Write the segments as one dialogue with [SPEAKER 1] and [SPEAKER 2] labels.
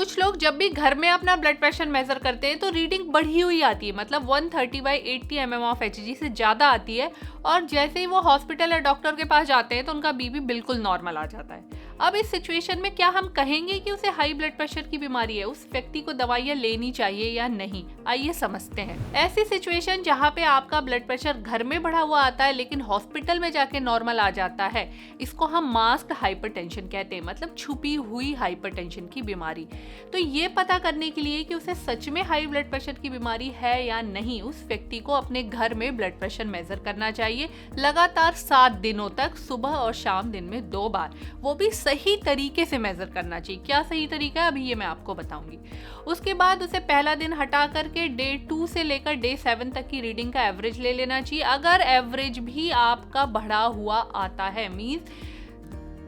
[SPEAKER 1] कुछ लोग जब भी घर में अपना ब्लड प्रेशर मेजर करते हैं तो रीडिंग बढ़ी हुई आती है, मतलब 130/80 mm ऑफ Hg से ज़्यादा आती है, और जैसे ही वो हॉस्पिटल या डॉक्टर के पास जाते हैं तो उनका बीपी बिल्कुल नॉर्मल आ जाता है। अब इस सिचुएशन में क्या हम कहेंगे कि उसे हाई ब्लड प्रेशर की बीमारी है, उस व्यक्ति को दवाइयाँ लेनी चाहिए या नहीं? आइए समझते हैं। ऐसी सिचुएशन जहाँ पे आपका ब्लड प्रेशर घर में बढ़ा हुआ आता है लेकिन हॉस्पिटल में जाके नॉर्मल आ जाता है, इसको हम मास्क्ड हाइपरटेंशन कहते हैं, मतलब छुपी हुई हाइपरटेंशन की बीमारी। तो ये पता करने के लिए कि उसे सच में हाई ब्लड प्रेशर की बीमारी है या नहीं, उस व्यक्ति को अपने घर में ब्लड प्रेशर मेजर करना चाहिए लगातार 7 दिनों तक, सुबह और शाम दिन में 2 बार। वो भी सही तरीके से मेजर करना चाहिए। क्या सही तरीका है, अभी ये मैं आपको बताऊंगी। उसके बाद उसे पहला दिन हटा करके डे 2 से लेकर डे 7 तक की रीडिंग का एवरेज ले लेना चाहिए। अगर एवरेज भी आपका बढ़ा हुआ आता है, मींस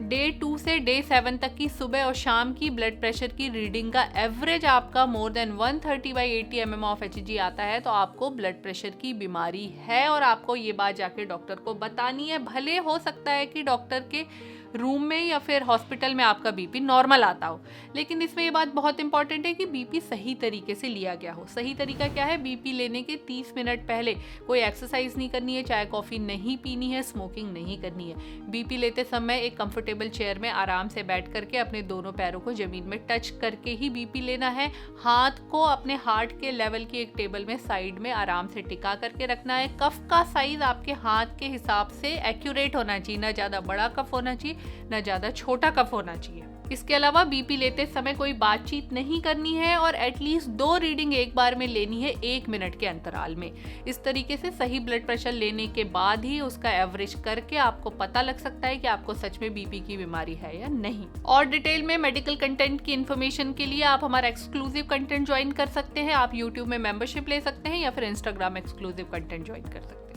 [SPEAKER 1] डे 2 से डे 7 तक की सुबह और शाम की ब्लड प्रेशर की रीडिंग का एवरेज आपका more than 130/80 mm of Hg आता है, तो आपको ब्लड प्रेशर की बीमारी है और आपको ये बात जाके डॉक्टर को बतानी है। भले हो सकता है कि डॉक्टर के रूम में या फिर हॉस्पिटल में आपका बीपी नॉर्मल आता हो, लेकिन इसमें ये बात बहुत इंपॉर्टेंट है कि बीपी सही तरीके से लिया गया हो। सही तरीका क्या है? बीपी लेने के 30 मिनट पहले कोई एक्सरसाइज नहीं करनी है, चाय कॉफ़ी नहीं पीनी है, स्मोकिंग नहीं करनी है। बीपी लेते समय एक कंफर्टेबल चेयर में आराम से बैठ करके अपने दोनों पैरों को जमीन में टच करके ही बीपी लेना है। हाथ को अपने हार्ट के लेवल की एक टेबल में साइड में आराम से टिका करके रखना है। कफ का साइज आपके हाथ के हिसाब से एक्यूरेट होना चाहिए, ना ज़्यादा बड़ा कफ होना चाहिए ना ज्यादा छोटा कफ होना चाहिए। इसके अलावा बीपी लेते समय कोई बातचीत नहीं करनी है और एटलीस्ट 2 रीडिंग एक बार में लेनी है 1 मिनट के अंतराल में। इस तरीके से सही ब्लड प्रेशर लेने के बाद ही उसका एवरेज करके आपको पता लग सकता है कि आपको सच में बीपी की बीमारी है या नहीं। और डिटेल में मेडिकल कंटेंट की इन्फॉर्मेशन के लिए आप हमारा एक्सक्लूसिव कंटेंट ज्वाइन कर सकते हैं। आप यूट्यूब में मेंबरशिप ले सकते हैं या फिर इंस्टाग्राम एक्सक्लूसिव कंटेंट ज्वाइन कर सकते हैं।